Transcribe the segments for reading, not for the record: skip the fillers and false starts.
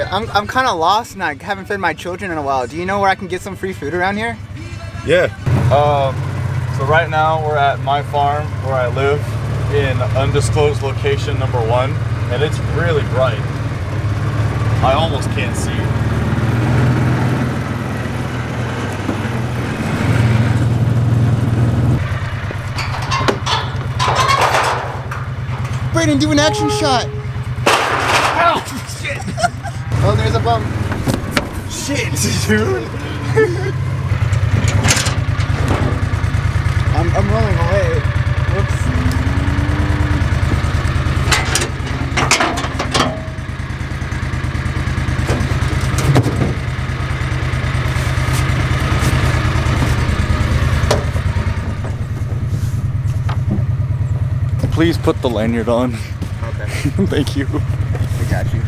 Hey, I'm kind of lost and I haven't fed my children in a while. Do you know where I can get some free food around here? Yeah. So right now we're at my farm where I live in undisclosed location number 1, and it's really bright. I almost can't see. Braden, do an action shot. Ow! Shit! Oh, there's a bump. Shit, dude! I'm rolling away. Whoops. Please put the lanyard on. Okay. Thank you. I got you.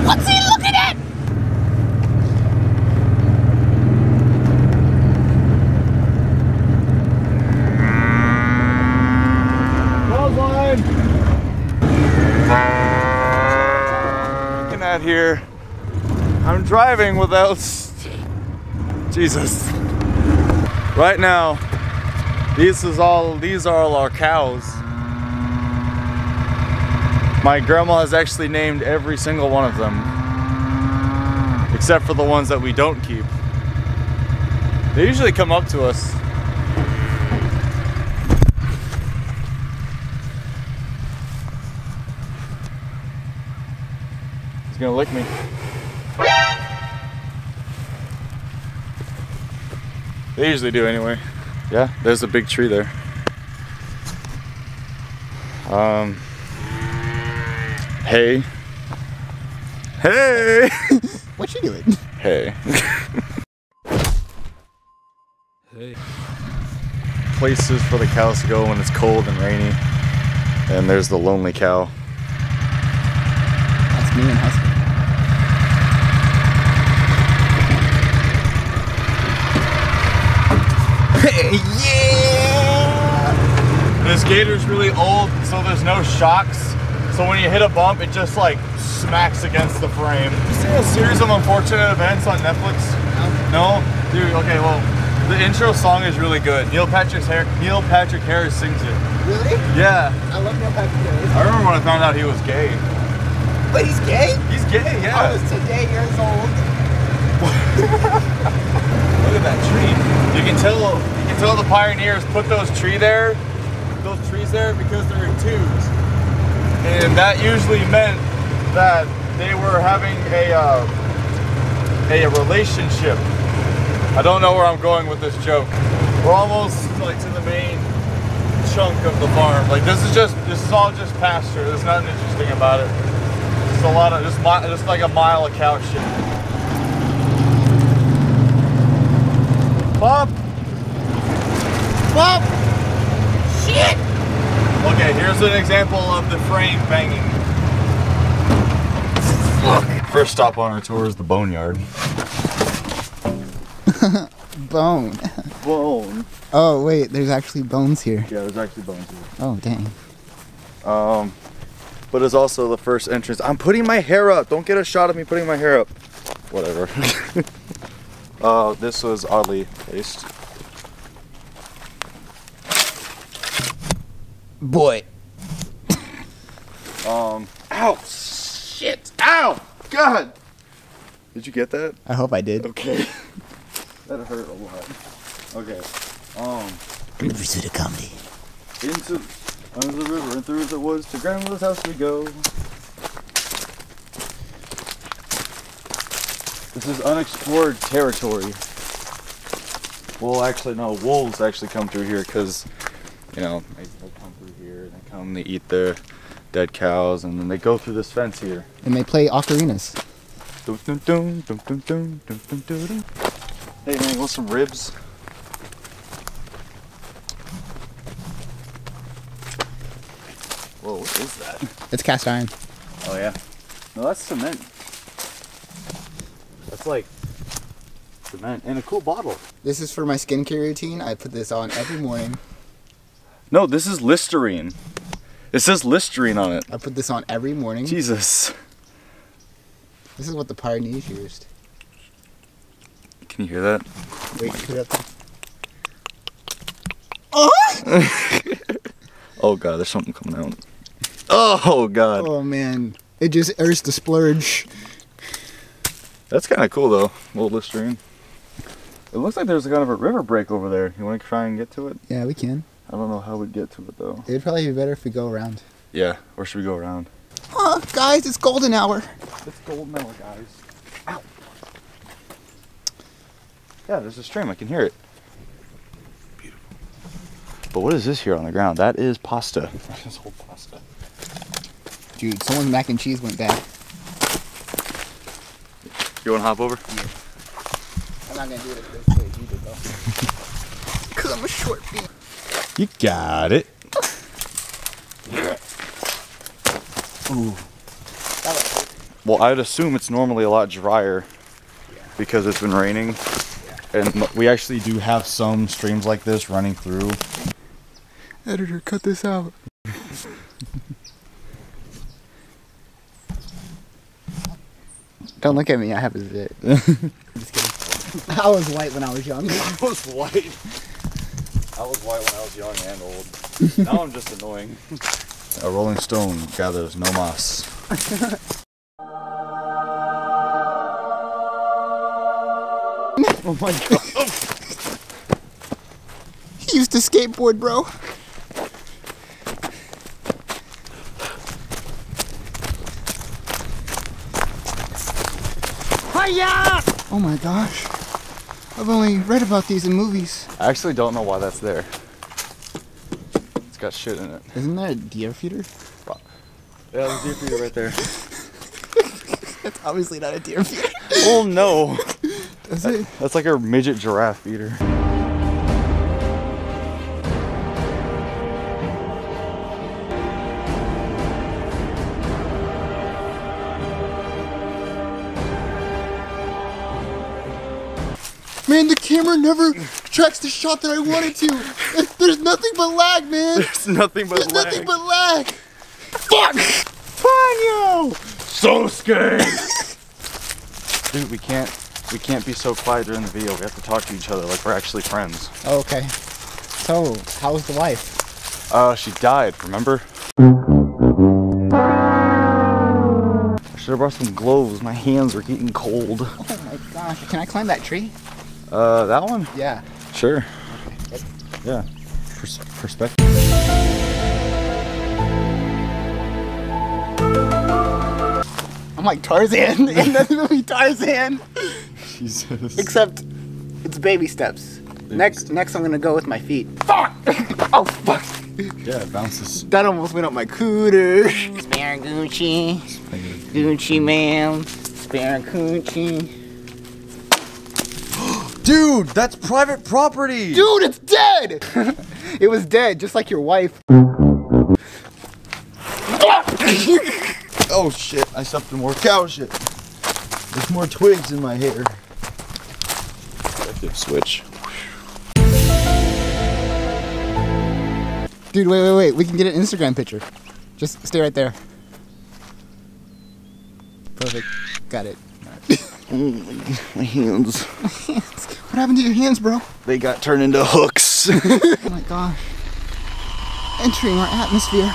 What's he looking at? Looking at here, I'm driving without Jesus. Right now, these are all our cows. My grandma has actually named every single one of them, except for the ones that we don't keep. They usually come up to us. He's gonna lick me. They usually do anyway. Yeah, there's a big tree there. Hey. Hey! What you doing? Hey. Hey. Places for the cows to go when it's cold and rainy. And there's the lonely cow. That's me and Husky. Yeah! This gator's really old, so there's no shocks. So when you hit a bump, it just like smacks against the frame. You see a series of unfortunate events on Netflix? No? Dude, okay, well, the intro song is really good. Neil Patrick Harris sings it. Really? Yeah. I love Neil Patrick Harris. I remember when I found out he was gay. But he's gay? He's gay, yeah. I was today years old. Look at that tree. You can tell the pioneers put those trees there because they're in twos. And that usually meant that they were having a relationship. I don't know where I'm going with this joke. We're almost like to the main chunk of the farm. Like this is all just pasture. There's nothing interesting about it. Just a lot of just like a mile of cow shit. Bob! Bob! Shit! Okay, here's an example of the frame banging. First stop on our tour is the boneyard. Bone. Bone. Oh wait, there's actually bones here. Yeah, there's actually bones here. Oh dang. But it's also the first entrance. I'm putting my hair up. Don't get a shot of me putting my hair up. Whatever. This was oddly placed. Boy. Ow! Shit! Ow! God! Did you get that? I hope I did. Okay. That hurt a lot. Okay. In pursuit of comedy. Under the river and through the woods to grandmother's house we go. This is unexplored territory. Well, actually, no. Wolves actually come through here because, you know, they come through here and they come, they eat the dead cows, and then they go through this fence here. And they play ocarinas. Dun, dun, dun, dun, dun, dun, dun, dun, dun, dun. Hey man, you want some ribs? Whoa, what is that? It's cast iron. Oh yeah. No, that's cement. It's like cement in a cool bottle. This is for my skincare routine. I put this on every morning. No, this is Listerine. It says Listerine on it. I put this on every morning. Jesus. This is what the pioneers used. Can you hear that? Wait, put it up there. Oh god, there's something coming out. Oh god. Oh man, it just urged the splurge. That's kind of cool though, little Listerine. It looks like there's kind of a river break over there. You want to try and get to it? Yeah, we can. I don't know how we'd get to it though. It'd probably be better if we go around. Yeah, or should we go around? Guys, it's golden hour. It's golden hour, guys. Ow. Yeah, there's a stream. I can hear it. Beautiful. But what is this here on the ground? That is pasta. That is whole pasta. Dude, someone's mac and cheese went bad. You want to hop over? Yeah. I'm not gonna do it this way either, though. Cause I'm a short bean. You got it. Ooh. Well, I'd assume it's normally a lot drier because it's been raining. And we actually do have some streams like this running through. Editor, cut this out. Don't look at me, I have a zit. I'm just kidding. I was white when I was young. I was white. I was white when I was young and old. Now I'm just annoying. A rolling stone gathers no moss. Oh my god. He used to skateboard, bro. Hiya! Oh my gosh. I've only read about these in movies. I actually don't know why that's there. It's got shit in it. Isn't that a deer feeder? Yeah, there's a deer feeder right there. That's obviously not a deer feeder. Oh no. Is it? That's like a midget giraffe feeder. Man, the camera never tracks the shot that I wanted to. There's nothing but lag, man. There's nothing but There's lag. nothing but lag. Fuck! Ponyo! So scared! Dude, we can't be so quiet during the video. We have to talk to each other like we're actually friends. Oh, okay. So, how's the wife? She died, remember? I should have brought some gloves. My hands are getting cold. Oh my gosh. Can I climb that tree? That one? Yeah. Sure. Okay. Yeah. Perspective. I'm like Tarzan in the movie Tarzan. Jesus. Except it's baby steps. Next I'm gonna go with my feet. Fuck! Oh fuck! Yeah, it bounces. That almost went up my cooter. Spare Gucci. Gucci man. Spare Gucci. Dude, that's private property! Dude, it's dead! It was dead, just like your wife. Oh shit, I stepped in more cow shit. There's more twigs in my hair. Active switch. Dude, wait. We can get an Instagram picture. Just stay right there. Perfect. Got it. My hands. What happened to your hands, bro? They got turned into hooks. Oh my gosh. Entering our atmosphere.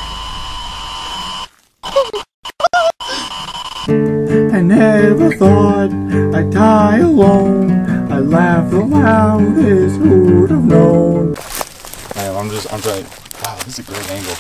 I never thought I'd die alone. I laughed aloud as who'd have known. I'm trying. Wow, this is a great angle.